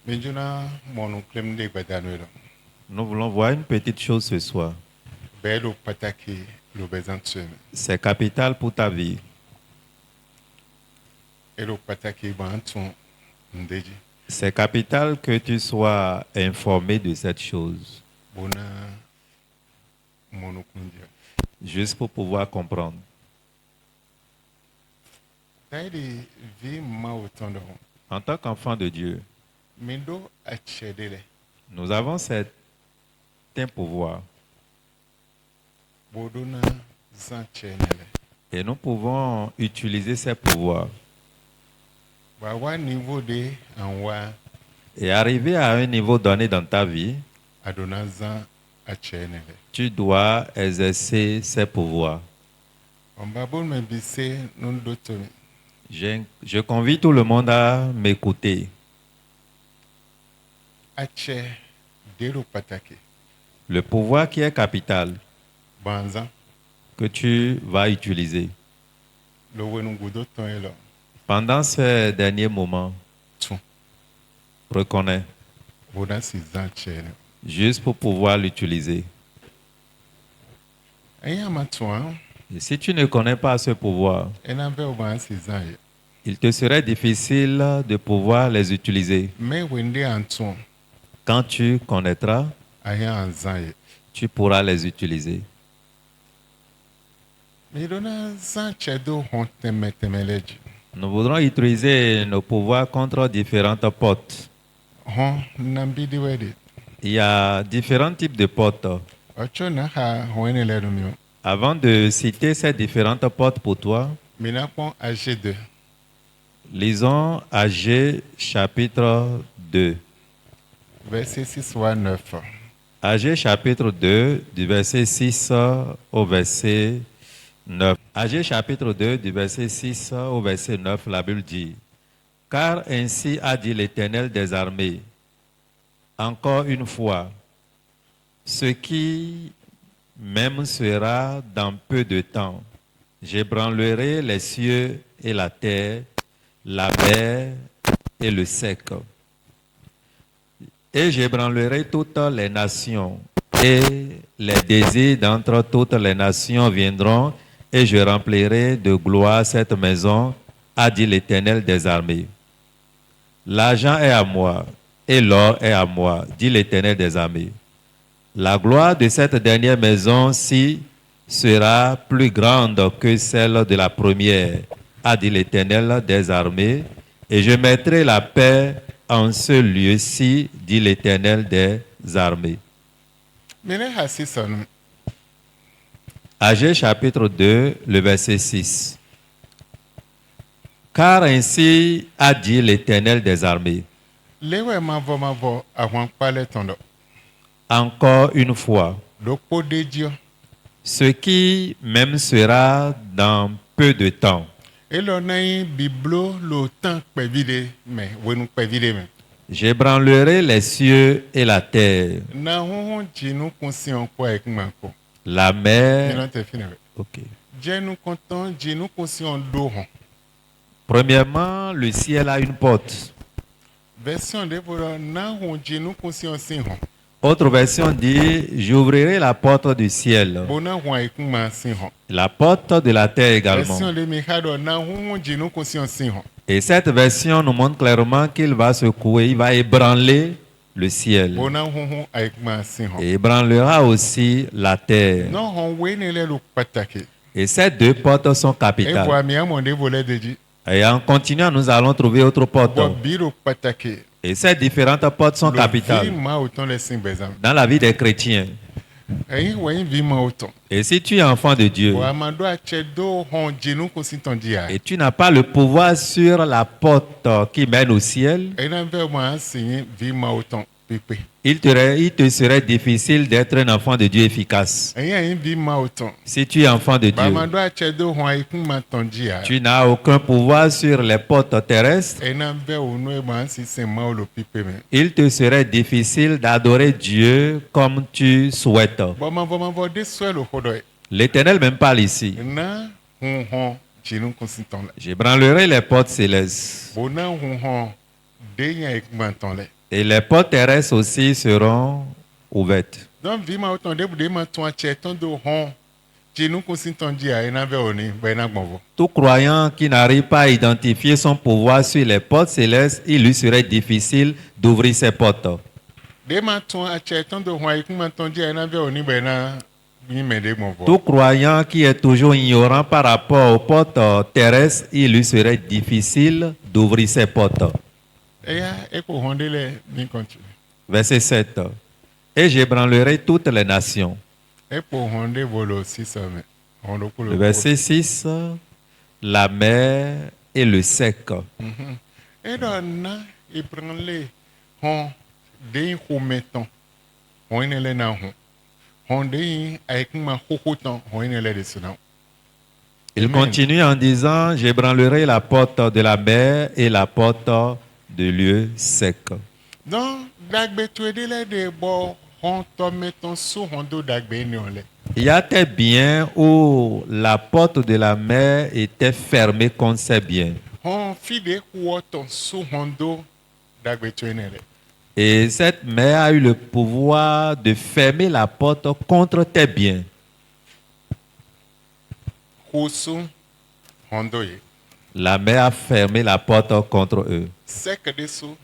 Mijuna monu klem de badano. Nous voulons voir une petite chose ce soir. Belo pataki lo bezantsume. C'est capital pour ta vie. Elo pataki banton ndeji. C'est capital que tu sois informé de cette chose, Bona monu kundia. juste pour pouvoir comprendre. Taidi vi ma otondo. En tant qu'enfant de Dieu, Mindo achedele. nous avons certains pouvoirs Bodona zanchenele. et nous pouvons utiliser ces pouvoirs Bawa niveau de anwa et arriver à un niveau donné dans ta vie, adona zan achenele. tu dois exercer ces pouvoirs. On babon me bise non dotomi. Je convie tout le monde à m'écouter. Ache delo pataki. Le pouvoir qui est capital, Banzan que tu vas utiliser. lo wenu gudo ton elo. Pendant ces derniers moments, Tun. reconnais, Boda si zanchene. juste pour pouvoir l'utiliser. Aya matwa Et si tu ne connais pas ce pouvoir, ena ve oban si zanye. il te serait difficile de pouvoir les utiliser. Me wende anton Quand tu connaîtras, aya anzanye. tu pourras les utiliser. Me dona zanche do honte metemeleji. Nous voudrons utiliser nos pouvoirs contre différentes portes. Hon nambidi wedi. Il y a différents types de portes. Ocho na ha hoene le rumio. Avant de citer ces différentes portes pour toi, Mina pon AG2 lisons AG chapitre 2. verset 6 ou 9. AG chapitre 2 du verset 6 au verset 9. AG chapitre 2 du verset 6 au verset 9, la Bible dit: Car ainsi a dit l'Éternel des armées, encore une fois, ce qui même sera dans peu de temps, j'ébranlerai les cieux et la terre, la mer et le sec. Et j'ébranlerai toutes les nations, et les désirs d'entre toutes les nations viendront, et je remplirai de gloire cette maison, a dit l'Éternel des armées. L'argent est à moi, et l'or est à moi, dit l'Éternel des armées. La gloire de cette dernière maison-ci sera plus grande que celle de la première, a dit l'Éternel des armées, et je mettrai la paix en ce lieu-ci, dit l'Éternel des armées. Mene hasi sonu. Agé chapitre 2, le verset 6. Car ainsi a dit l'Éternel des armées, Lewe mavo ahwan pale tondo. encore une fois, Doko dedio. ce qui même sera dans peu de temps, Elo nai biblo lo tan pevide me wenu pevide me. j'ébranlerai les cieux et la terre, Na honhon jinu conscient kwa ekmako. la Mino mer. te finewe. Ok. Jenu konton jinu conscient do hon. Premièrement, le ciel a une porte. Version de pour na hon jinu conscient sin hon. Autre version dit, j'ouvrirai la porte du ciel, Bona hon ekma sin hon. la porte de la terre également. Version de Mikado na honhon jinu conscient sin hon. Et cette version nous montre clairement qu'il va secouer, il va ébranler le ciel. Bona honhon ekma sin hon. Et ébranlera aussi la terre. Non hon wene le lo pataki. Et ces deux portes sont Et capitales. voit mi amonde volé de dit. Et en continuant, nous allons trouver autre porte. Voit biro pataki. Et ces différentes portes sont Vi capitales ma autant les sin bezam. dans la vie des chrétiens. Et ouais vi ma autant. Et si tu es enfant de Dieu Wa mando ache do hon jinu conscient dia. et tu n'as pas le pouvoir sur la porte qui mène au ciel, Et na ve moi signé vi ma autant pipe. il te serait difficile d'être un enfant de Dieu efficace. Et ya vi ma autant. Si tu es enfant de Ba Dieu, mando ache do hon ikuma ton dia. tu n'as aucun pouvoir sur les portes terrestres. Et na ve onu e ma si se ma lo pipe me. Il te serait difficile d'adorer Dieu comme tu souhaites. Ba ma vo de so lo hodo. L'Éternel même parle ici. Na hon jinu conscient la. J'ébranlerai les portes célestes. Bona hon de ya ikuma ton le. Et les portes terrestres aussi seront ouvertes. Donc vi ma autant de ma ton che ton do hon. Ti nous consiton di a ena ve oni ba ena gbonvo. Tout croyant qui n'arrive pas à identifier son pouvoir sur les portes célestes, il lui serait difficile d'ouvrir ces portes. De ma ton a che ton do hon ikun ma ton di a ena ve oni ba ena mi me de gbonvo. Tout croyant qui est toujours ignorant par rapport aux portes terrestres, il lui serait difficile d'ouvrir ces portes. Eya e ko hon de le mi continue. Verset 7. Et j'ébranlerai toutes les nations. E po hon de volo 6 mais. On do Le verset 6. La mer et le sec. E do na e pranle hon de ho meton. Hon ne le na hon. Hon de avec ma hohoton hon ne le de sona. Il Amen. continue en disant, j'ébranlerai la porte de la mer et la porte de lieu sec. Donc dagbe tu de le de bo hon to meton so hon do dagbe ni on le. Il y a des biens où la porte de la mer était fermée contre ces biens. Hon fi de ho ton so hon do dagbe tu ne le. Et cette mer a eu le pouvoir de fermer la porte contre tes biens. Ho so hon do ye. La mer a fermé la porte contre eux. Sek de so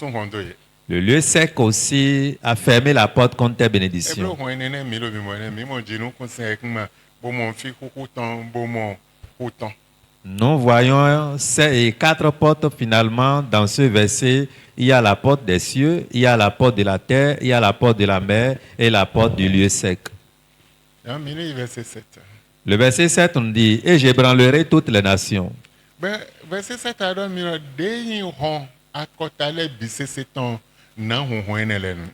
hon do ye. Le lieu sec aussi a fermé la porte contre tes E blo bénédictions. hon ne mi lo mi mo jinu konse avec ma bo mon fi hohoton bo mon hoton. Nous voyons ces 4 portes finalement dans ce verset. Il y a la porte des cieux, il y a la porte de la terre, il y a la porte de la mer et la porte du lieu sec. Dans le verset 7. Le verset 7 nous dit, et j'ébranlerai toutes les nations. Ben, verset 7 a donné miro de yin hon akotale bise seton nan hon ene le nu.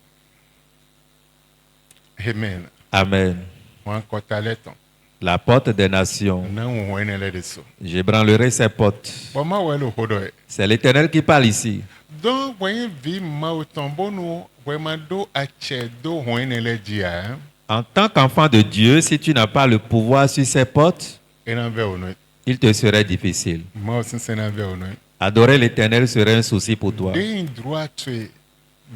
Amen. Amen. Hon akotale ton La porte des nations. nan hon ene le de so. J'ébranlerai ces portes. Bon ma welo hodo e. C'est l'Éternel qui parle ici. Donc voyez vi ma autant bonu vraiment do ache do hon ene le dia. En tant qu'enfant de Dieu, si tu n'as pas le pouvoir sur ces portes, Ena ve ono. il te serait difficile. Ma osin sena ve ono. Adorer l'Éternel serait un souci pour toi. De yin droit tu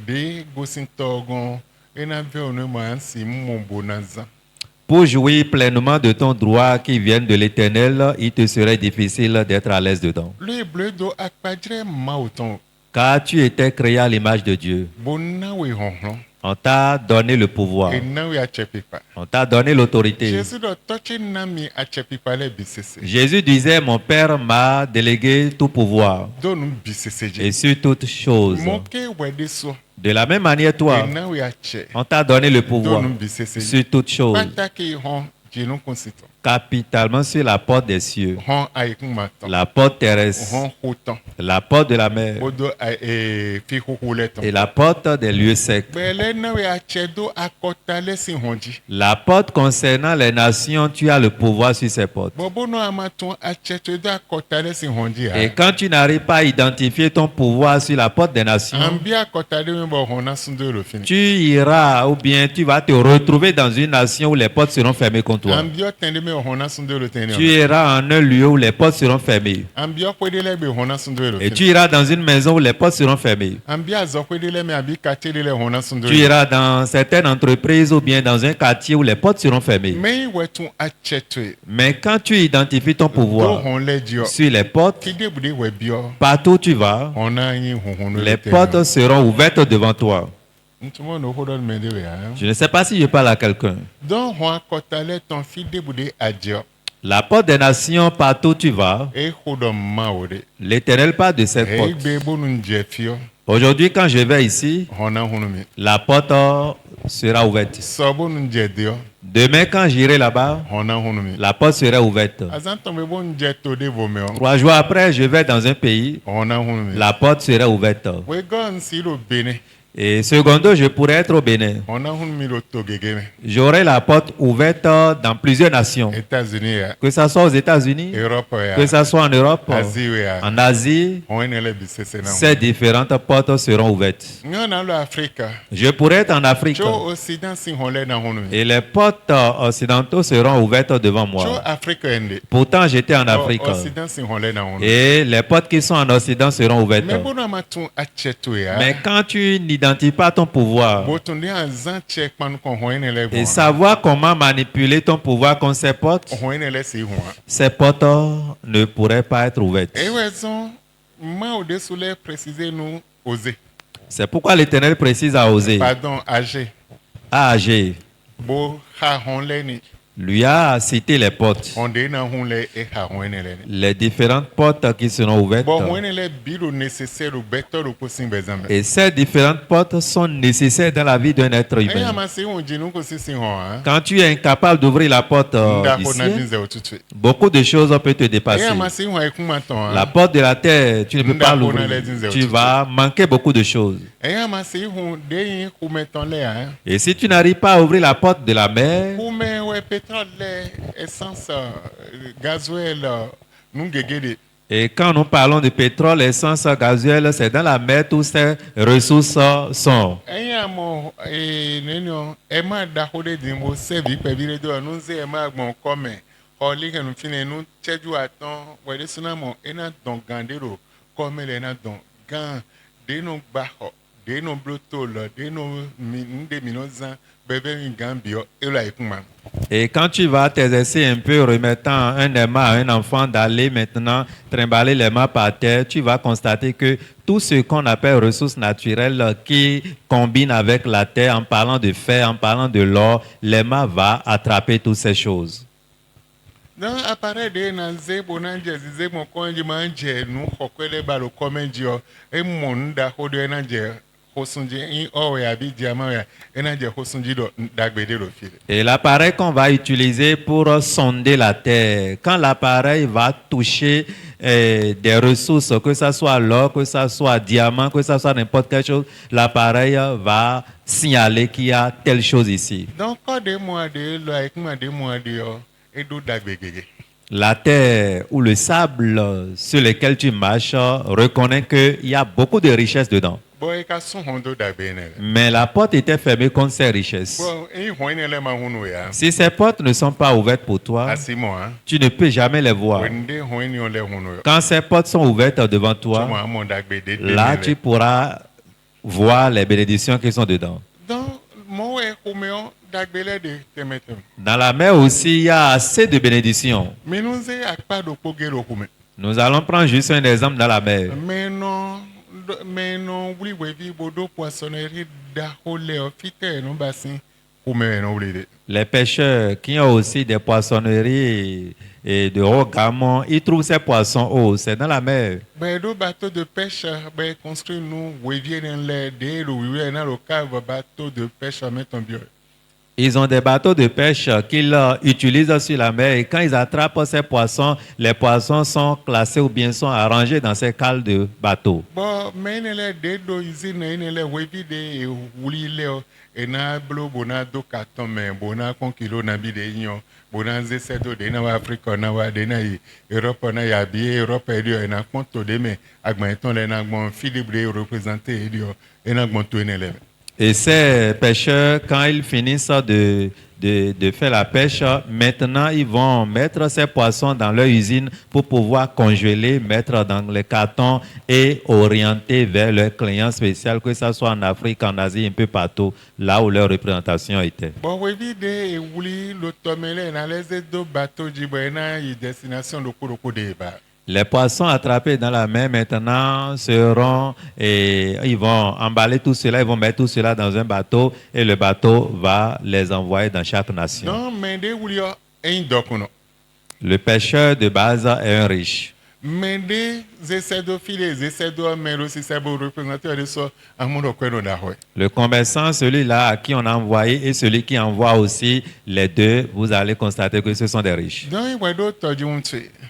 de gosin togon ena ve ono ma ansi mon bonanza. Pour jouir pleinement de ton droit qui vient de l'Éternel, il te serait difficile d'être à l'aise dedans. Le bleu do akpadre ma autant. Car tu étais créé à l'image de Dieu. Bona we honhon. On t'a donné le pouvoir. Et now we achepipa. On t'a donné l'autorité. Jésus do touché nami achepipa le bisese. Jésus disait, mon Père m'a délégué tout pouvoir Donum bisese et je. sur toutes choses. Moke wede so. De la même manière, toi, Et now we ache. on t'a donné le pouvoir Donum bisese je. sur toutes choses. Pataki hon jenu konsito. Capitalement sur la porte des cieux, Hon ayek maton. la porte terrestre, Hon hoton. la porte de la mer Bodo fi hohuleton. et la porte des lieux secs. Bele now we ache do akotale si honji. La porte concernant les nations, tu as le pouvoir sur ces portes. Bobo no amaton ache to do akotale si honji. Et quand tu n'arrives pas à identifier ton pouvoir sur la porte des nations, Ambi akotale me bo hona sundo lo fini. tu iras ou bien tu vas te retrouver dans une nation où les portes seront fermées contre toi. Ambio tende me hona sundo lo tene. Tu iras en un lieu où les portes seront fermées. Ambio kwedele be hona sundo lo Et fini. tu iras dans une maison où les portes seront fermées. Ambia zo kwedele me abi katele hona sundo. Tu iras dans certaines entreprises ou bien dans un quartier où les portes seront fermées. Me wetu achetwe. Mais quand tu identifies ton Do pouvoir hon le dio. sur les portes, Kide bude we bio. partout où tu vas, Hona yin hono les portes seront ouvertes devant toi. Ntumo no hodol me de we ha. Je ne sais pas si je parle à quelqu'un. Don hon akotale ton fide bude adio. La porte des nations, partout où tu vas, E hodom maode. l'Éternel parle de cette E porte. be bonun jefio. Aujourd'hui, quand je vais ici, Hona hono me. la porte sera ouverte. So bonun jedio. Demain, quand j'irai là-bas, Hona hono me. la porte sera ouverte. Azanto me bon jeto de vomeo. 3 jours après, je vais dans un pays, Hona hono me. la porte sera ouverte. We gon si lo bene. Et secondo, je pourrais être au Bénin. On a un miro to gegeme. J'aurai la porte ouverte dans plusieurs nations. États-Unis ya, Que ce soit aux États-Unis, Europe que ya, ce soit en Europe, Asie ya. en Asie, On est les bisese na. ces différentes portes seront ouvertes. On a l'Afrique. Je pourrais être en Afrique. Cho Occident si on les na honu. Et les portes occidentaux seront ouvertes devant Cho moi. Afrique ende. Pourtant, j'étais en Afrique. Occident si on les na honu. Et les portes qui sont en Occident seront ouvertes. Mais bon ma tu acheto ya. Mais quand tu n'identifies pas ton pouvoir Botundi azan check man ko hoine les et bon. savoir comment manipuler ton pouvoir contre Hoine les si hon. ces portes ne pourraient pas être ouvertes. Et raison ma au dessous les préciser nous oser. C'est pourquoi l'Éternel précise à Osée, Pardon, âgé. à Agé, Bo ha hon les ni. lui a cité les portes, On de na hon les et ha hoine les. les différentes portes qui seront ouvertes. Bon hoine les biro nécessaire au better au possible bezambe. Et ces différentes portes sont nécessaires dans la vie d'un être Et humain. amasi on dit nous que si on hein. Quand tu es incapable d'ouvrir la porte Ndako na d'ici, binze au tout de suite. beaucoup de choses peuvent te Et dépasser. amasi on écoute maintenant. La porte de la terre, tu ne peux pas l'ouvrir. Tu vas manquer beaucoup de choses. Et amasi on de ku meton le hein. Et si tu n'arrives pas à ouvrir la porte de la mer, Ku me ouais pétrole essence gasoil nous gegede. et quand nous parlons de pétrole, essence, gasoil, c'est dans la mer tous ces ressources sont. Et amo nenio e ma da hode dimbo sevi pe vire do nous e ma gbon come. Oli ke nous fine nous cheju aton we de sunamo ena don gandero comme le na don gan de no gba ho de no blotol de no de minozan bébé un gambio et là ikuma. Et quand tu vas t'exercer un peu, remettant un aimant à un enfant d'aller maintenant trimballer les mains par terre, tu vas constater que tout ce qu'on appelle ressources naturelles qui combinent avec la terre, en parlant de fer, en parlant de l'or, l'aimant va attraper toutes ces choses. Dans appareil de nanze bonanje zize mo konji manje nu khokwele balo komenjio e monda hodo enanje hosunji in o ya bi diamant ya enanje hosunji do dagbede lo file. Et l'appareil qu'on va utiliser pour sonder la terre, quand l'appareil va toucher des ressources, que ce soit l'or, que ce soit diamant, que ce soit n'importe quelle chose, l'appareil va signaler qu'il y a telle chose ici. Donc quand de mois de lo ikuma de mois de yo et do dagbegege. La terre ou le sable sur lequel tu marches reconnaît qu'il y a beaucoup de richesses dedans. Boy ka son hondo dagbene. Mais la porte était fermée contre ces richesses. Bon, e hoine le ma hunu ya. Si ces portes ne sont pas ouvertes pour toi, Asimo hein. tu ne peux jamais les voir. Wende hoine on le hunu yo. Quand ces portes sont ouvertes devant toi, Moi mon dagbede. là tu pourras voir les bénédictions qui sont dedans. Donc mo e kumeo dagbele de temetem. Dans la mer aussi, il y a assez de bénédictions. Mais nous e akpa do pogero kume. Nous allons prendre juste un exemple dans la mer. Mais non, oui, oui, bodo poissonnerie da hole ofite no bassin kume no blede. Les pêcheurs qui ont aussi des poissonneries et de haut gamme, ils trouvent ces poissons hauts. C'est dans la mer. Ben do bateau de pêche ben construit nous oui viennent les de le oui dans le cave bateau de pêche mettre en bio. Ils ont des bateaux de pêche qu'ils utilisent sur la mer et quand ils attrapent ces poissons, les poissons sont classés ou bien sont arrangés dans ces cales de bateaux. Bon, mais les de do usine les oui de wuli le et na blo bona do carton mais bona kon kilo na bi de yon bona ze sedo de na Afrique na wa de na Europe na ya bi Europe e dio e na konto de me agban ton le na gbon Philippe de représenter e dio e na gbon to enele. Et ces pêcheurs, quand ils finissent de faire la pêche, maintenant ils vont mettre ces poissons dans leur usine pour pouvoir congeler, mettre dans les cartons et orienter vers leurs clients spéciaux, que ce soit en Afrique, en Asie, un peu partout, là où leur représentation était. Bon, oui, de wuli le tomele na les do bateau jibena y destination de Kuroko de ba. Les poissons attrapés dans la mer maintenant seront et ils vont emballer tout cela, ils vont mettre tout cela dans un bateau et le bateau va les envoyer dans chaque nation. Non, mais de wuli un dokuno. Le pêcheur de base est un riche. Mais des essais de filer, des essais de mais aussi c'est pour représenter de ça à mon okeno da hoy. Le commerçant, celui-là à qui on a envoyé et celui qui envoie aussi, les deux, vous allez constater que ce sont des riches. Donc il va d'autres du monde.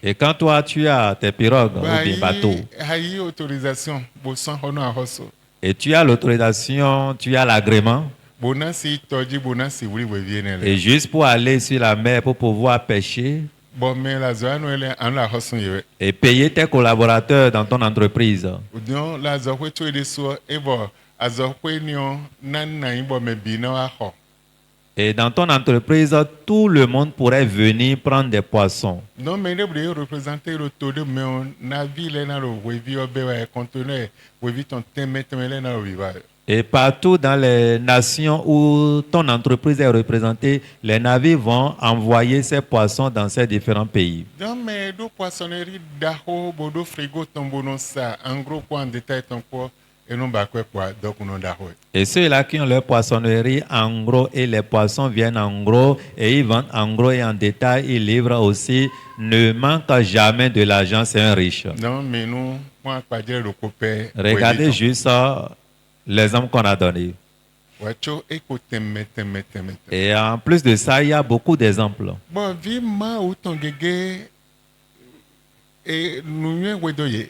Et quand toi tu as tes pirogues ou des bateaux, Hayi autorisation pour sans hono a hoso. Et tu as l'autorisation, tu as l'agrément. Bonasi tɔdzi bonasi wuli wòvie ne Et le. juste pour aller sur la mer pour pouvoir pêcher Bon mais la zɔ anu ele anu la xɔsɔn yi wɛ. et payer tes collaborateurs dans ton entreprise. Odiɔ la zɔ ƒe tso eɖe so ebɔ azɔ ƒe niɔ nana yi bɔ me bi na wa xɔ. Et dans ton entreprise, tout le monde pourrait venir prendre des poissons. Non mais ne bile représenté le taux de mais on a vu les na le wòvi ɔbɛ wa conteneur wòvi tɔn tɛmɛ le na le viva. Et partout dans les nations où ton entreprise est représentée, les navires vont envoyer ces poissons dans ces différents pays. Donc mais do poissonnerie daho bodo frigo tombono sa en gros quoi en détail ton quoi et non ba quoi donc on daho. Et ceux-là qui ont leur poissonnerie en gros et les poissons viennent en gros et ils vendent en gros et en détail, ils livrent aussi, ne manquent jamais de l'argent, c'est un riche. Non mais nous moi pas dire le copain. Regardez juste l'exemple qu'on a donné. Wacho eko tɛmɛ. Et en plus de ça, il y a beaucoup d'exemples. Bon vi ma ou ton gege et nous y wedoye.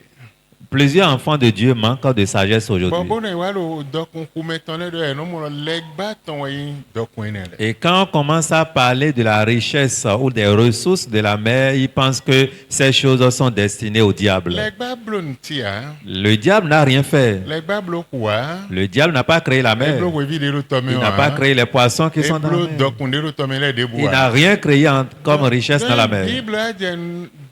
Plusieurs enfants de Dieu manquent de sagesse Bon aujourd'hui. bon e walo dokun kumetone do e no mo legba ton yi dokun ne le. Et quand on commence à parler de la richesse ou des ressources de la mer, ils pensent que ces choses sont destinées au diable. Legba blon tia. Le diable n'a rien fait. Legba blo kwa. Le diable n'a pas créé la mer. Eblo wevi de lo tome Il n'a pas créé les poissons qui sont dans la Eblo mer. dokun de lo tome le de Il n'a rien créé comme richesse dans la mer. Bible a dit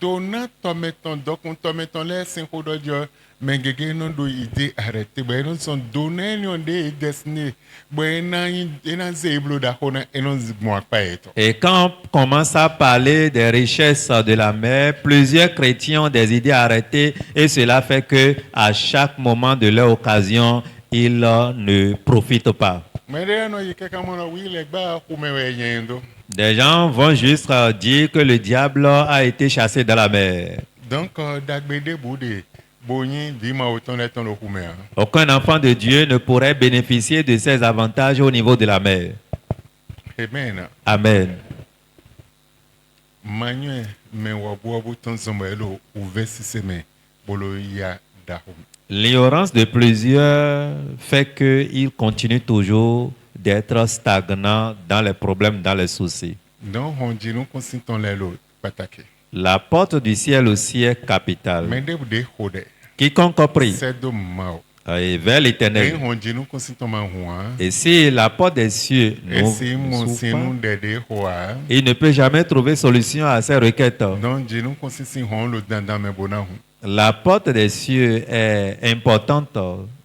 dona tome ton dokun tome ton le sin kodo dio. Mais gege non do idée arrêté ben non sont donnés non des destinées ben na zeblo da kona et non moi pas eto. Et quand on commence à parler des richesses de la mer, plusieurs chrétiens ont des idées arrêtées et cela fait que à chaque moment de leur occasion, ils ne profitent pas. Mais là non yeke kamona oui les ba kumewe yendo. Des gens vont juste dire que le diable a été chassé dans la mer. Donc dagbede boudé bonyi vima autant le le kumea. Aucun enfant de Dieu ne pourrait bénéficier de ces avantages au niveau de la mer. Amen. Amen. Manuel me wabo buton zombelo ouvesi seme bolo ya dahom. L'ignorance de plusieurs fait qu'ils continuent toujours d'être stagnants dans les problèmes, dans les soucis. Donc on dit nous consiton le lo patake. La porte du ciel aussi est capitale. Mais de hode. Quiconque prie C'est de mao. est vers Et l'éternel. on dit nous consiton ma huan. Et si la porte des cieux Et n'ouvre si mon pas, sinon de hoa. il ne peut jamais trouver solution à ces requêtes. Donc dit nous consiton hon lo dans mes bonahou. La porte des cieux est importante.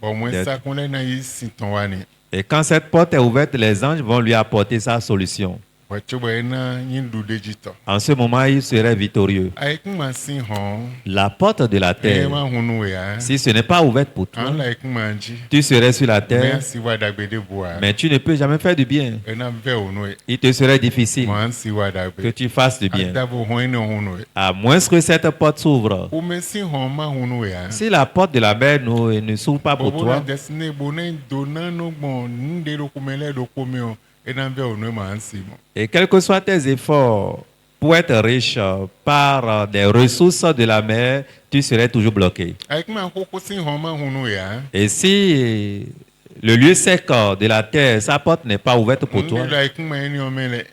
Bon moi D'être. ça qu'on est na ici ton wani. Et quand cette porte est ouverte, les anges vont lui apporter sa solution. Wacho na yindu dejito. En ce moment, il serait victorieux. Avec ma si hon. La porte de la Et terre, ma hunu ya. si ce n'est pas ouverte pour toi, An like manji. tu serais sur la terre, Mais si wa dagbede boa. mais tu ne peux jamais faire du bien. Et na ve onu. Il te serait difficile Moi si wa que dagbe. tu fasses du bien. Adavo hoine hunu. À moins que cette porte s'ouvre. Ou me si hon ma hunu ya. Si la porte de la mer ne s'ouvre pas pour Bobo la toi, destiné bonen dona no bon nde do kumele do komeo. Et na ve onu ma ansi mo. et quels que soient tes efforts pour être riche par des ressources de la mer, tu serais toujours bloqué. Avec ma koko si hon ma hunu ya. Et si le lieu sec de la terre, sa porte n'est pas ouverte pour toi, Nde like ma eni omele.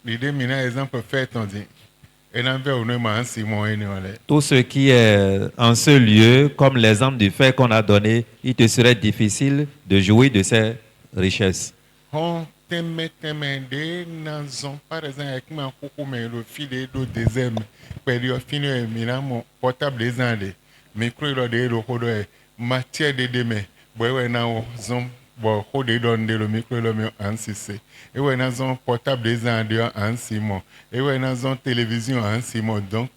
L'idée mina exemple fait on dit. Et na ve onu ma ansi mo eni ole. tout ce qui est en ce lieu, comme l'exemple du fait qu'on a donné, il te serait difficile de jouir de ces richesses. Hon teme de nanzon par exemple avec ma koko me le file do désert période fini mina mon portable zande micro lo de lo kodo e matière de deme boy na o zon bo kode don de le micro lo me ansise e we na zon portable zande ansimo e we na zon télévision ansimo donc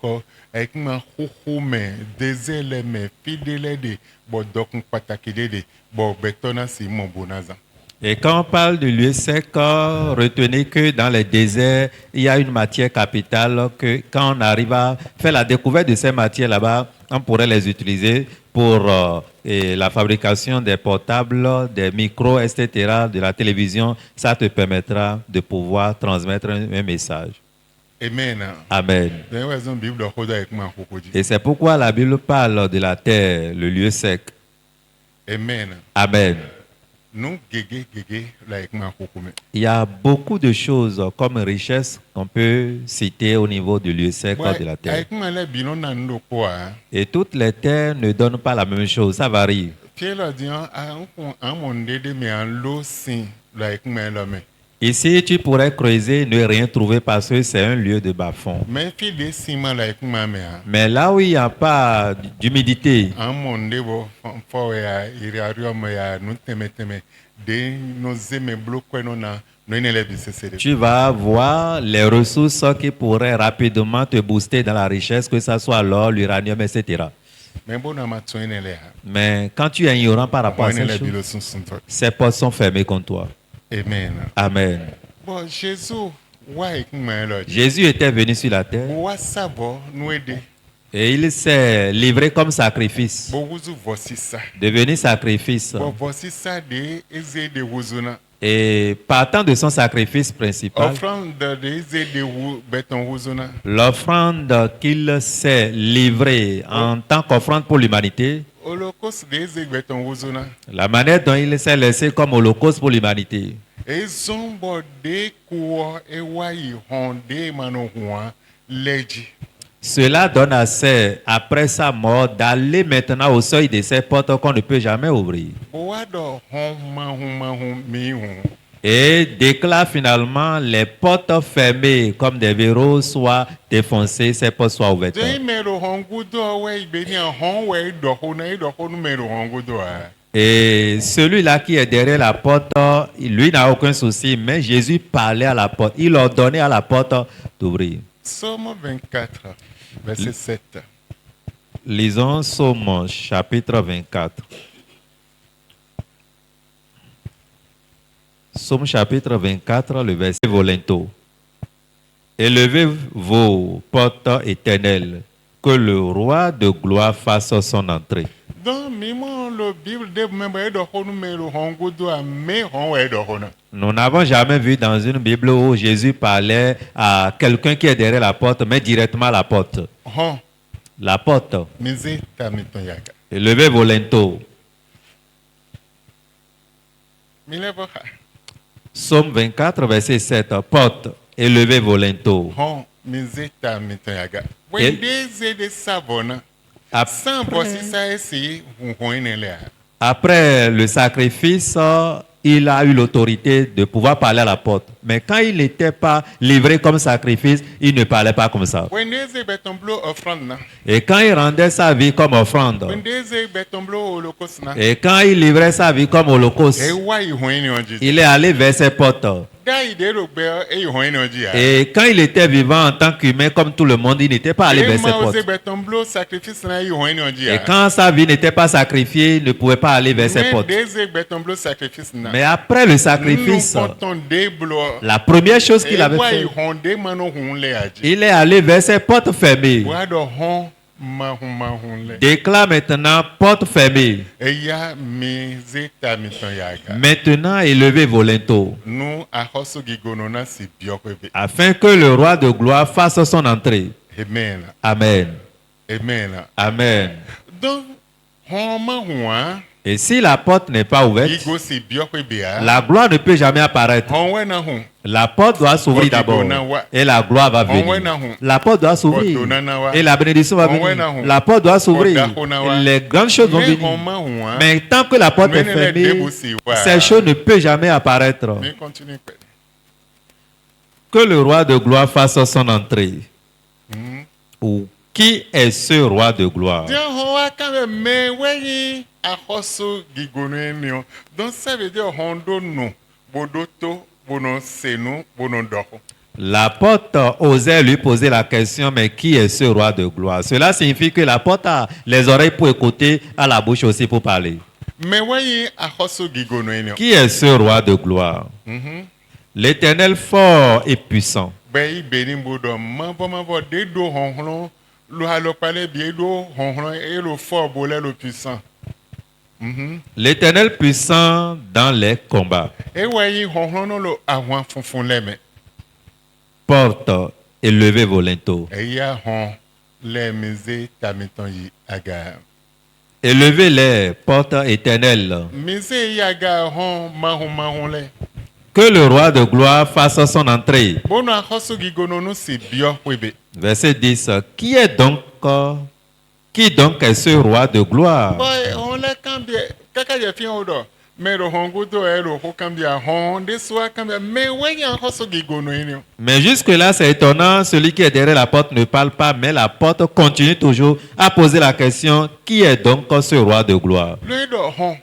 avec ma koko me désert le me fidèle de bo dokun pataki de bo betona si mon bonaza. Et quand on parle de lieu sec, retenez que dans les déserts, il y a une matière capitale que quand on arrive à faire la découverte de ces matières là-bas, on pourrait les utiliser pour la fabrication des portables, des micros, etc., de la télévision. Ça te permettra de pouvoir transmettre un message. Amen. Amen. D'ailleurs, raison Bible de Koda avec ma koko dit. Et c'est pourquoi la Bible parle de la terre, le lieu sec. Amen. Amen. Nous gege like ma kokume. Il y a beaucoup de choses comme richesse qu'on peut citer au niveau du lieu sec de la terre. Like ma le bino na ndo kwa. Et toutes les terres ne donnent pas la même chose, ça varie. Pielo dian a monde de me an lo sin like ma le me. Ici, tu pourrais creuser et ne rien trouver parce que c'est un lieu de bas-fond. Mais fi de sima like ma me. Mais là où il n'y a pas d'humidité, Un monde bo fo ya irario me ya no teme de no zeme bloqué no na no ne le bisesere. tu vas voir les ressources qui pourraient rapidement te booster dans la richesse, que ce soit l'or, l'uranium, etc. Mais bon na ma toine le ha. Mais quand tu es ignorant par rapport à Ne ces le choses, bilo sun sun. ces portes sont fermées contre toi. Amen. Amen. Bon Jésus why ma le. Jésus était venu sur la terre Wa sabo no ede. et il s'est livré comme sacrifice, Bo wuzu vosisa. devenu sacrifice. Bo vosisa de eze de wuzuna. Et partant de son sacrifice principal, Offrande de eze de beton wuzuna. l'offrande qu'il s'est livrée en tant qu'offrande pour l'humanité, Holocauste de eze beton wuzuna. la manière dont il s'est laissé comme holocauste pour l'humanité, Ezombo de kuo ewayi honde mano huan leji. cela donne assez, après sa mort, d'aller maintenant au seuil de ces portes qu'on ne peut jamais ouvrir. Boado hon mi hun. Et déclare finalement les portes fermées comme des verrous soient défoncées, ces portes soient ouvertes. De mero hongudo we ibeni hon we doho na doho nu mero hongudo a. Et celui-là qui est derrière la porte, lui n'a aucun souci, mais Jésus parlait à la porte. Il ordonnait à la porte d'ouvrir. Somme 24, verset 7. Lisons Somme chapitre 24. Somme chapitre 24, le verset volento. Élevez vos portes éternelles, que le roi de gloire fasse son entrée. Dans mimo le Bible de membre e doho nu mero hongudo a me hon we doho na. Nous n'avons jamais vu dans une Bible où Jésus parlait à quelqu'un qui est derrière la porte, mais directement à la porte. Hon La porte. mize tamiton yaga. Élevez vos linteaux. Milevo ha. Somme 24, verset 7. Porte. Élevez vos linteaux. Hon mize tamiton yaga. Et- We deze de savona. Sans bossi ça esi hun ne le a. Après le sacrifice, il a eu l'autorité de pouvoir parler à la porte. Mais quand il n'était pas livré comme sacrifice, il ne parlait pas comme ça. When deze beton blow offrande na. Et quand il rendait sa vie comme offrande, When deze beton blow holocauste na. et quand il livrait sa vie comme holocauste, E why hun ni onji. il est allé vers ses portes. Da ide ro be e hun ni onji a. Et quand il était vivant en tant qu'humain comme tout le monde, il n'était pas allé vers ses portes. E beton blow sacrifice na e hun ni onji Et a. quand sa vie n'était pas sacrifiée, il ne pouvait pas aller vers ses Mais portes. deze beton blow sacrifice na. Mais après le sacrifice, Nous comptons des blows. la première chose qu'il E avait why fait, honde mano hun le aji. il est allé vers ses portes fermées. Wado hon ma hun le. Déclare maintenant porte fermée. E ya mize tamiton yaga. Maintenant, élevez vos linteaux, Nous a hoso gigono na si biokwebe. afin que le roi de gloire fasse son entrée. Amen. Amen. Amen. Amen. Donc hon ma huan. Et si la porte n'est pas ouverte, Gigo si biokwebe a. la gloire ne peut jamais apparaître. Hon we na hun. La porte doit s'ouvrir d'abord et la gloire va venir. La porte doit s'ouvrir et la bénédiction va venir. La porte doit s'ouvrir et les grandes choses vont Mais venir. hon ma huan. Mais tant que la porte est fermée, ces choses ne peuvent jamais apparaître. Mais continue. Que le roi de gloire fasse son entrée. Ou qui est ce roi de gloire? Dieu hoa quand me weyi a hoso gigono enio. Donc ça veut dire hondo no bodoto bono senu bono doko. La porte osait lui poser la question, mais qui est ce roi de gloire? Cela signifie que la porte a les oreilles pour écouter, a la bouche aussi pour parler. Me weyi a hoso gigono enio. Qui est ce roi de gloire? L'Éternel fort et puissant. Beyi beni bodo mambo de do honhlo lo halo pale bi do honhlo e lo fort bolé lo puissant. L'Éternel puissant dans les combats. E weyi honhlo no lo awan funfun leme. Porte et levez vos linteaux. E ya hon le mize tamiton yi aga. élevez les portes éternelles. mise yaga hɔn mahun lɛ. Que le roi de gloire fasse son entrée. Bono axɔsu gigononu si biɔ webe. Verset 10. Qui donc est ce roi de gloire? Bɔn hɔn lɛ kan biɛ kaka yɛ fiɲɛ o dɔ mɛ do hɔn godo yɛ do ko kan biɛ hɔn de soa kan biɛ mɛ wɛnyɛ axɔsu gigono yi ni. Mais jusque-là, c'est étonnant, celui qui est derrière la porte ne parle pas, mais la porte continue toujours à poser la question, qui est donc ce roi de gloire? Le dɔ hɔn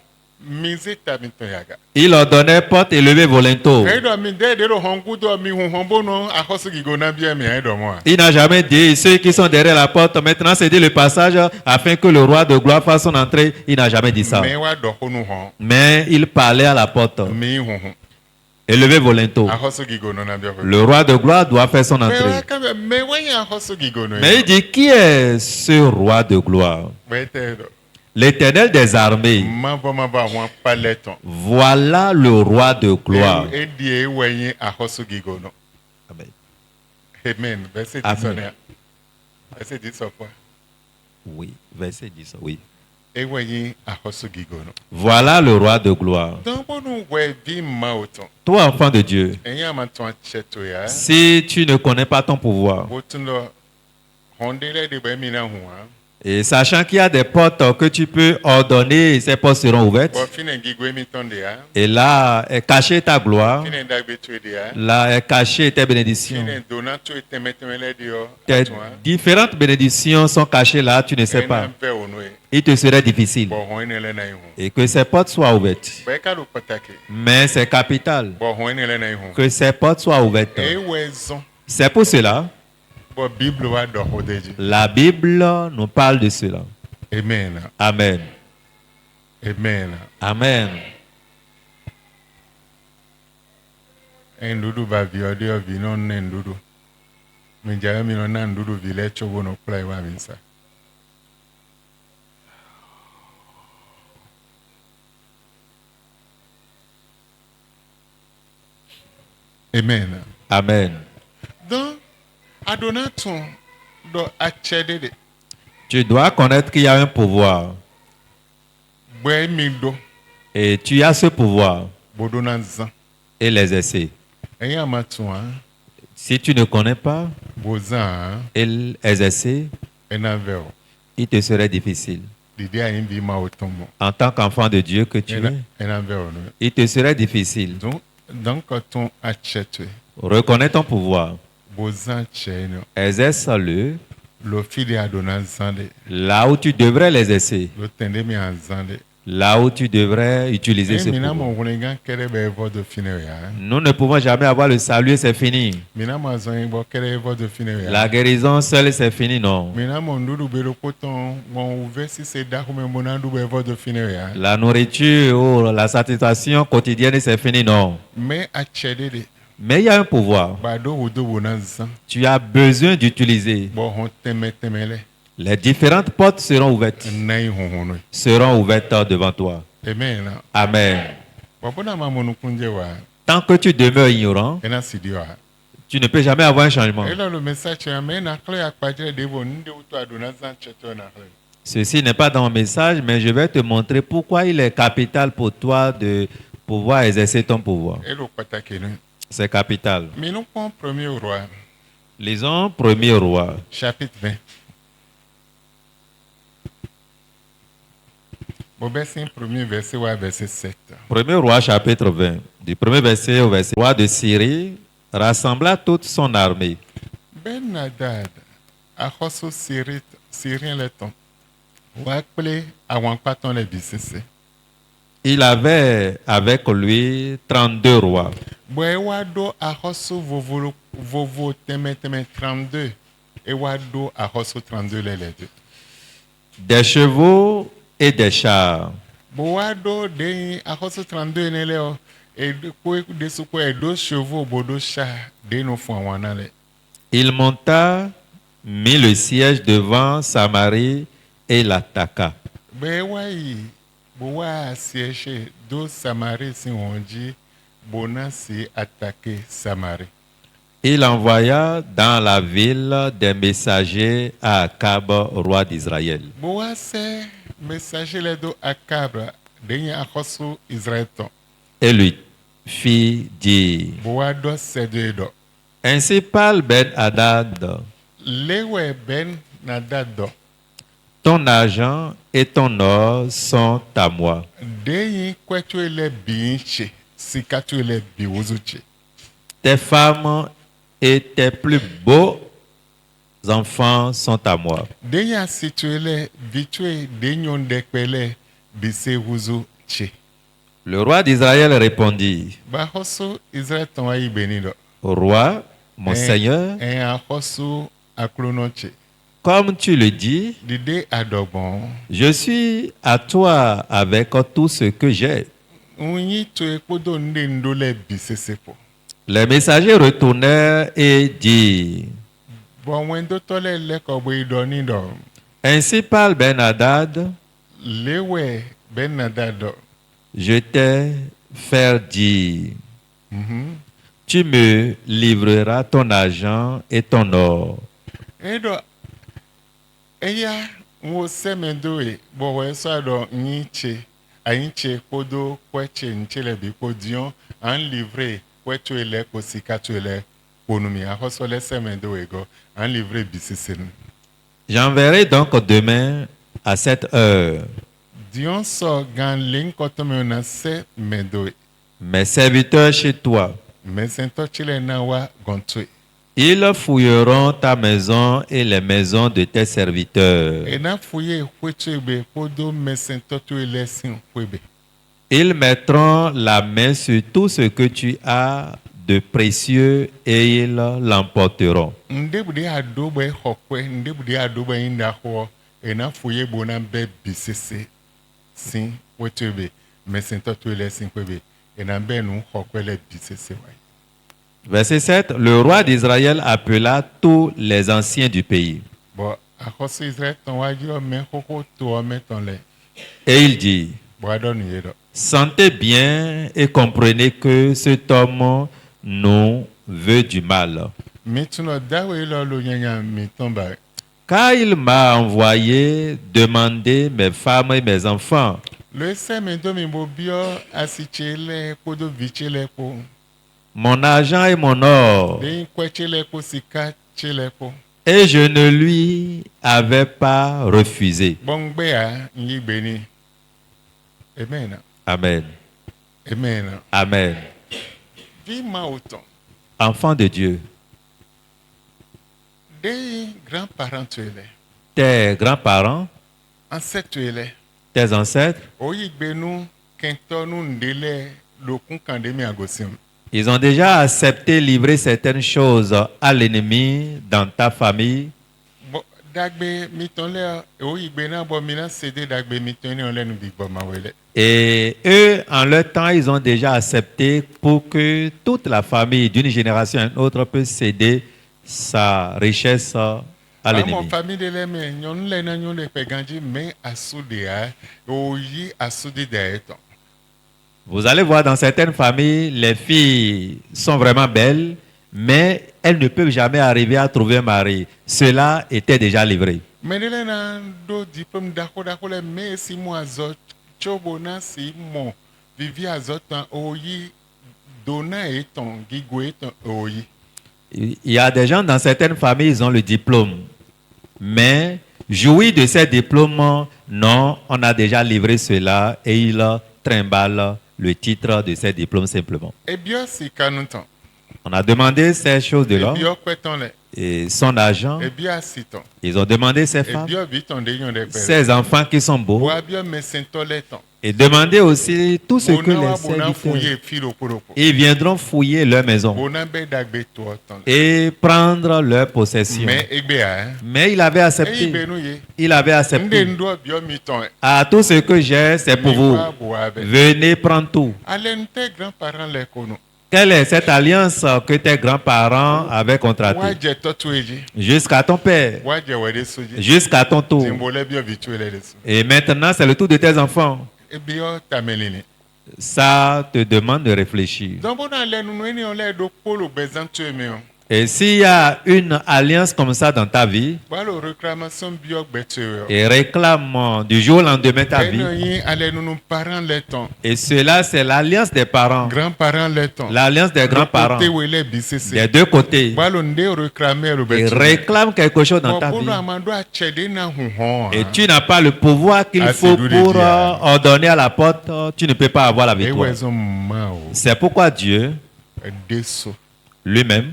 mise tabi tɔ yaga. Il ordonnait porte élevée volontaire. E dɔ mi de do hɔn godo mi hun bono axɔsu gigona biɛ mi e dɔ mo. Il n'a jamais dit, ceux qui sont derrière la porte, maintenant c'est dit le passage afin que le roi de gloire fasse son entrée. Il n'a jamais dit ça. Mɛ wa dɔ honu hɔn. Mais il parlait à la porte. Mi hun. Élevé volontaire. Axɔsu gigono na biɛ. Le roi de gloire doit faire son Mɛ wa entrée. kan biɛ mɛ wɛnyɛ axɔsu gigono yi. Mais il dit, qui est ce roi de gloire? Bɛ tɛ dɔ. L'Éternel des armées. Maba hɔn palɛ tɔn. Voilà le roi de gloire. E di e wɛnye axɔsu gigono. Amen. Amen. Verset 10 Amen. sɔnni. Verset 10 sɔ quoi? Oui, verset 10, oui. E wɛnye axɔsu gigono. Voilà le roi de gloire. Donc bonu wɛ vi ma o tɔn. Toi, enfant de Dieu, Ɛyin a ma tɔn cɛ to ya. si tu ne connais pas ton pouvoir, O tun dɔ hɔn de lɛ de bɛ mina hun wa. et sachant qu'il y a des portes que tu peux ordonner, ces portes seront ouvertes, Bɔn finɛ gigo mi tɔn de ya. et là est cachée ta gloire, Finɛ dagbe to de ya. là est cachée tes bénédictions. Finɛ donna to tɛmɛtɛmɛ lɛ de yɔ. Tes différentes bénédictions sont cachées là, tu ne sais pas. Ɛna bɛ o n'o ye. Il te serait difficile. Bɔn hɔn ne lɛ na yi hun. Et que ces portes soient ouvertes. Bɛɛ ka do pataki. Mais c'est capital Bɔn hɔn ne lɛ na yi hun. que ces portes soient ouvertes. E wɛ zɔn. C'est pour cela, Bɔn Bible wa dɔ o de ji. la Bible nous parle de cela. Amen. Amen. Amen. Amen. Ndudu ba vi ɔde ɔvi n'o ne ndudu. Mi dza mi nɔ na ndudu vi lɛ tso wo no kple wa mi sa. Amen. Amen. Donc, adona tun dɔ atsɛ de de. Tu dois connaître qu'il y a un pouvoir. Bɔɛ mi do Et tu as ce pouvoir bodona zan. et l'exercer. Ɛyin a ma tun wa Si tu ne connais pas bo zan et l'exercer, ɛna vɛ o. il te serait difficile. Didi a yin vi ma o tɔn mɔ. En tant qu'enfant de Dieu que tu es, Ɛna vɛ o no. il te serait difficile. Donc tun atsɛ to ye. Reconnais ton pouvoir. Bo zan tsɛ yen nɔ. Exerce-le Lo fi de adona zan de. là où tu devrais l'exercer. Lo tɛnde mi a zan de. Là où tu devrais utiliser ce Mina pouvoir. mo wunengan kɛrɛ bɛ vɔ do fine o ya. Nous ne pouvons jamais avoir le salut et c'est fini. Mina mo zɔn yin bɔ kɛrɛ vɔ do fine o ya. La guérison seule, c'est fini, non. Mina mo ndudu bɛ do kotɔn ŋɔn vɛ sise dakume mo na du bɛ vɔ do fine o ya. La nourriture ou la satisfaction quotidienne, c'est fini, non. Mais atsɛ de de. Mais il y a un pouvoir. Ba do wo do wo na zan. Tu as besoin d'utiliser. Bɔ hɔn tɛmɛ lɛ. Les différentes portes seront ouvertes. Na yi hunhun no. Seront ouvertes devant toi. Amen. Amen. Bɔ bona ma mo nukunjɛ wa. Tant que tu demeures ignorant, Ɛna sidi wa. tu ne peux jamais avoir un changement. Ela lo message ya mais na kle akpajɛ de bo nde wo to adona zan tsɛ to na kle. Ceci n'est pas dans mon message, mais je vais te montrer pourquoi il est capital pour toi de pouvoir exercer ton pouvoir. Elo pataki no. C'est capital. Mais nous prenons premier roi, Lisons 1er roi, chapitre 20. Bon, verset premier verset ou verset 7. 1er roi chapitre 20, du premier verset au verset. Le roi de Syrie rassembla toute son armée. Ben Hadad, a reçu Syrien le temps. Ou appelé à Wampaton les bisese. Il avait avec lui 32 rois. Bon, wado a reçu vovo teme 32. Et wado a reçu 32 les deux. Des chevaux et des chars. Bon, wado de a reçu 32 ne leo. Et de ce quoi 2 chevaux, bodo chars, de nos fonds wanale. Il monta, mit le siège devant Samarie et l'attaqua. Ben ouais, boa siège do Samarie si on dit bona si attaquer Samarie. Il envoya dans la ville des messagers à Akab, roi d'Israël. Boa c'est messager les do akabra denye akosu Israël ton. et lui fit dire, Boado sedo. ainsi parle Ben-Hadad, Lewe ben nadado. ton argent et ton or sont à moi. Denye kwetu ele binche. Sikatu ele biwuzuche. Tes femmes et tes plus beaux enfants sont à moi. Denye asituele vitue denyon dekwele bise wuzu che. Le roi d'Israël répondit, Bahosu Israël ton wa ibenido. roi, mon Seigneur, En akosu aklonoche. comme tu le dis, Dide adogbon. je suis à toi avec tout ce que j'ai. Unyi to ekodo nde ndole bisesepo. Les messagers retournèrent et dirent, Bon wendo tole leko bo idonido. ainsi parle Ben-Hadad, Lewe ben nadado. je t'ai fait dire, Mhm. tu me livreras ton argent et ton or. Edo eya wo semendo e bo we so do nyiche. Ayinche kodo kweche nchele bi kodion en livrer kwecho ele ko sikatu ele konumi ahoso le semendo ego en livrer bisisenu. J'enverrai donc demain à cette heure Dion so gan linkotome na se mendo e. mes serviteurs chez toi. Mesento chile na wa gontwe. Ils fouilleront ta maison et les maisons de tes serviteurs. E na fuye kwechebe kodo mesento tu elesin kwebe. Ils mettront la main sur tout ce que tu as de précieux et ils l'emporteront. Ndebudi adobe hokwe, ndebudi adobe inda ho, e na fuye bona be bisese sin kwechebe mesento tu elesin kwebe. E na be nu hokwe le bisese wa. Verset 7. Le roi d'Israël appela tous les anciens du pays. Bo akoso Israël ton wajiro me hoko to me ton le. Et il dit, Bo adonu yedo. sentez bien et comprenez que cet homme nous veut du mal. Mituno dawe lo lo nyanya mitomba. Car il m'a envoyé demander mes femmes et mes enfants. Le semendo mi bo bio asichele kodo vichele ko. Mon argent et mon or. Den kwechele ko sika chele ko. Et je ne lui avais pas refusé. Bongbe a nyibeni. Amen. Amen. Amen. Amen. Vi ma autant. Enfant de Dieu, Des grands-parents tu es. tes grands-parents, Ancêtres tu es. tes ancêtres, Oyigbenu kentonu ndele lokun kandemi agosim. ils ont déjà accepté livrer certaines choses à l'ennemi dans ta famille. Dagbe mitonle oyigbena bo mina cédé dagbe mitoni on lenu bigbo mawele. Et eux, en leur temps, ils ont déjà accepté pour que toute la famille, d'une génération à une autre, puisse céder sa richesse à Mon l'ennemi. famille de l'eme nyon le na nyon le peganji me asude a oyi asude de eton. Vous allez voir dans certaines familles, les filles sont vraiment belles, mais elles ne peuvent jamais arriver à trouver un mari. Cela était déjà livré. Medele na do diplôme dako le me si mo azot chobo na si mo vivi azotan oyi dona eton gigo eton oyi. Il y a des gens dans certaines familles, ils ont le diplôme. Mais jouir de ces diplômes, non, on a déjà livré cela et ils trimballent le titre de ces diplômes simplement. Ebio si kanutan. On a demandé ces choses de l'homme Ebio kweton le. et son argent. Ebio asiton. Ils ont demandé ses femmes, Ebio viton de yon de pere. ses enfants qui sont beaux. Boabio me sentoleton. Et demandez aussi tout ce que Bona les wa bona serviteurs. fouye filo poropo. Ils viendront fouiller leur maison Bona be dagbe to otan. et prendre leur possession. Mais egbe a. Mais il avait Eyi accepté. benu ye. Il avait Nde accepté. ndo bio miton. À tout ce que j'ai, c'est pour vous. Venez prendre tout. Allen tes grands-parents les kono. Quelle est cette alliance que tes grands-parents avaient contractée? Waje totu eji. Jusqu'à ton père, Waje wede soji. jusqu'à ton tour. Zimbole bio vituele lesu. Et maintenant, c'est le tour de tes enfants. Ebio tamelini. Ça te demande de réfléchir. Donc bon allen nous ni on les do polo bezan tu eme on. Et s'il y a une alliance comme ça dans ta vie, Balo réclamation bio betueur. et réclame du jour au lendemain ta vie, Enoyi allez nous parents les temps. et cela c'est l'alliance des parents, Grands-parents les temps. l'alliance des grands-parents, Côté où il est BCC. des deux côtés. Balo ndé réclamer le Et betueur. réclame quelque chose dans ta vie. Et tu n'as pas le pouvoir qu'il Ah, faut c'est d'où les pour dire. ordonner à la porte, tu ne peux pas avoir la victoire. Mao. C'est pourquoi Dieu Deso. lui-même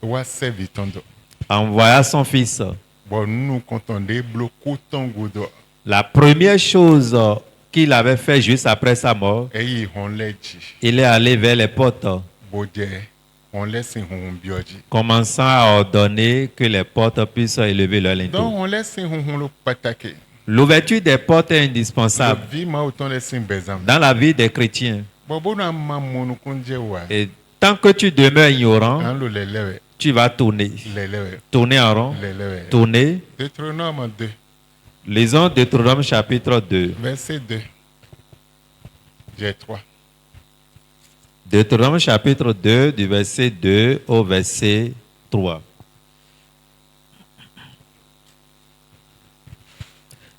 Wa servi tondo. envoya son fils. Bon nous comptons des blocs autant goudou. La première chose qu'il avait fait juste après sa mort, Et on l'a dit. il est allé vers les portes, Bodje. On laisse un bioji. commençant à ordonner que les portes puissent élever leur Donc linteau. on laisse un le pataqué. L'ouverture des portes est La indispensable vie m'a autant laissé un bezam. dans la vie des chrétiens. Bon bon na mamono kunje wa. Et tant que tu demeures ignorant, An lo lelewe. tu vas tourner, Lelewe. tourner en rond, Lelewe. tourner. Deutéronome 2. Lisons Deutéronome chapitre 2. Verset 2. J'ai 3. Deutéronome chapitre 2 du verset 2 au verset 3.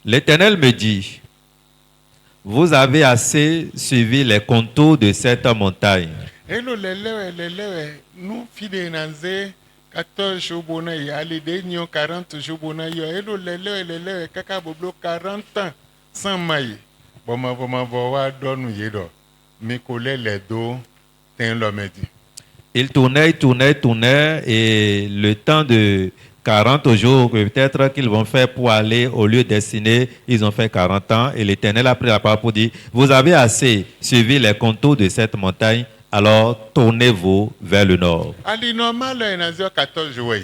L'Éternel me dit, vous avez assez suivi les contours de cette montagne. Elo lelewe. Nous fide nanze 14 jours bona ya ali de nyo 40 jours bona yo. Elo lelewe kaka boblo 40 ans sans maille. Boma wa donu yedo. Mi kole le do ten lo me dit. Il tournait, et le temps de 40 jours, peut-être qu'ils vont faire pour aller au lieu destiné, ils ont fait 40 ans, et l'Éternel a pris la parole pour dire, vous avez assez suivi les contours de cette montagne, alors tournez-vous vers le nord. Ali normal nanze 14 jours.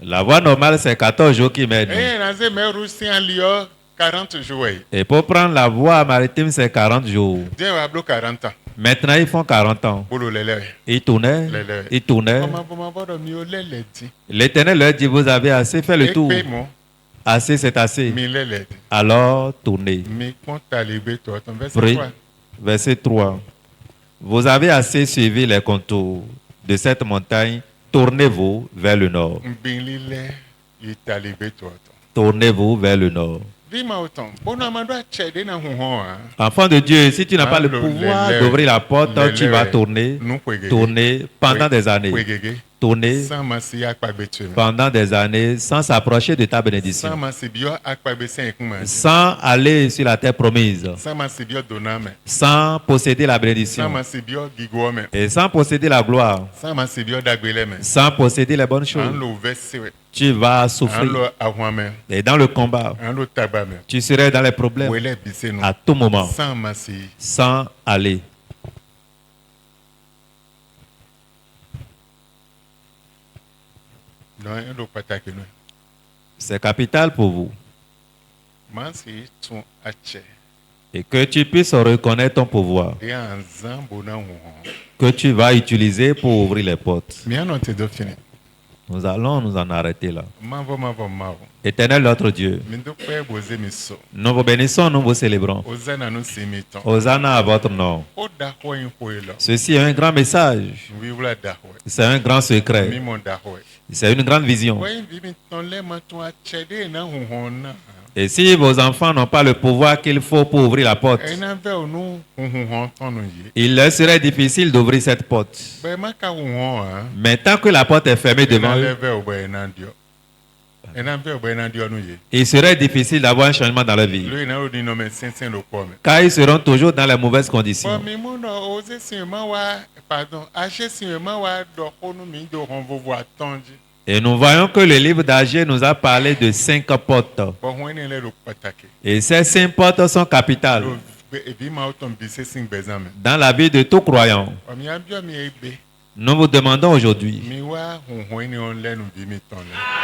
La voie normale, c'est 14 jours qui mènent. Nanze me russi en lio 40 jours. Et pour prendre la voie maritime, c'est 40 jours. Dieu va blo 40 ans. Maintenant, ils font 40 ans. Bolo lelewe. Ils tournaient, ils tournaient. Boma bodo mi o lele di. L'Éternel leur dit, vous avez assez fait le tour. Ekpe mo Assez, c'est assez. mi lele di. Alors, tournez. Mi kon talibé toi ton verset Prie. 3. Verset 3. Vous avez assez suivi les contours de cette montagne. Tournez-vous vers le nord. Mbinlile yi talibé toi. Tournez-vous vers le nord. Vima autant. Bono amado achede na huhon hein. Enfant de Dieu, si tu n'as pas le Allo, pouvoir lele, d'ouvrir la porte, tu vas lele, tourner, nous kwegege. tourner pendant des années. Kwegege. Tourner Sans masi akpabe tu. pendant des années sans s'approcher de ta Sans bénédiction. masi bio akpabe sen ekuma. Sans aller sur la terre promise. Sans masi bio doname. Sans posséder la Sans bénédiction. masi bio gigome. Et sans posséder la gloire. Sans masi bio dagbeleme. Sans posséder les bonnes choses. An lo verset we. Tu vas An souffrir. lo ahwame. Et dans le combat, An lo tabame. tu serais dans les problèmes Wele bise nou. à tout moment. Sans masi. Sans aller. Non, an lo patake nou. C'est capital pour vous. Masi ton ache. Et que tu puisses reconnaître ton pouvoir. De an zan bonan huhon. Que tu vas utiliser pour ouvrir les portes. Mi an te do fini. Nous allons nous en arrêter là. Mavo. Éternel notre Dieu, Mi do pe boze mi so. nous vous bénissons, nous vous célébrons. Ozana nou si mi ton. Hosanna à votre nom. O da hoyin hoyelo. Ceci est un grand message. Oui wula da hoy. C'est un grand Mi secret. mon da hoy. C'est une grande vision. Hoyin vi mi ton le ma ton achede na huhon na. Et si vos enfants n'ont pas le pouvoir qu'il faut pour ouvrir la porte, Ena ve onu huhon ton nou ye. il leur serait difficile d'ouvrir cette porte. Be maka huhon hein. Mais tant que la porte est fermée devant Ena eux, leve obo ena dio. Ena ve obo ena dio nou ye. il serait difficile d'avoir un changement dans leur vie. Lo ina odi no me sensen lo kome. Car ils seront toujours dans les mauvaises Bon conditions. mi mo no oze si ma wa pardon. Ache si ma wa do honu mi do hon vovo atonji. Et nous voyons que le livre d'Agé nous a parlé de 5 portes. Bon hoyin le lo patake. Et ces 5 portes sont capitales Lo vi ma oton bise sin bezame. dans la vie de tout croyant. Mi abio mi ebe. Nous vous demandons aujourd'hui, Mi wa huhon ni on le nu vi mi ton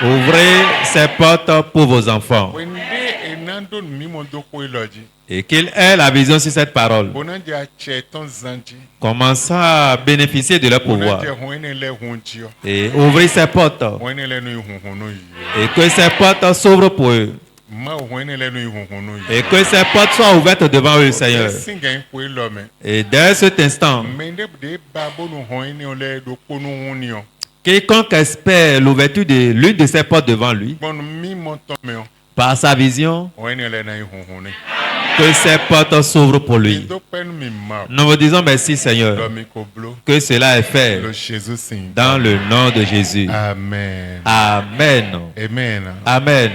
le. ouvrez ces portes pour vos enfants Wende enando mi mo do hoiloji. et qu'ils aient la vision sur cette parole, Bonan dia che ton zanji. commençant à bénéficier de leur Bonan pouvoir dia hoyin le hunjio. et ouvrir ces portes Hoyin le nu huhon no yi. et que ces portes s'ouvrent pour eux. Ma ohun ene lenu ihunhun nu Et que ces portes soient ouvertes devant eux, Seigneur. Singa ipo ilome. Et dès cet instant, Mende de babonu hon ene ole do konu hunio. quiconque espère l'ouverture de l'une de ces portes devant lui, Bon mi montome o. par sa vision, O ene le na ihunhun ni. que ces portes s'ouvrent pour lui. Do penu mi ma. Nous vous disons merci, Seigneur, Domi ko blo. que cela est fait Le Jésus sing. dans le nom de Jésus. Amen. Amen. Amen. Amen.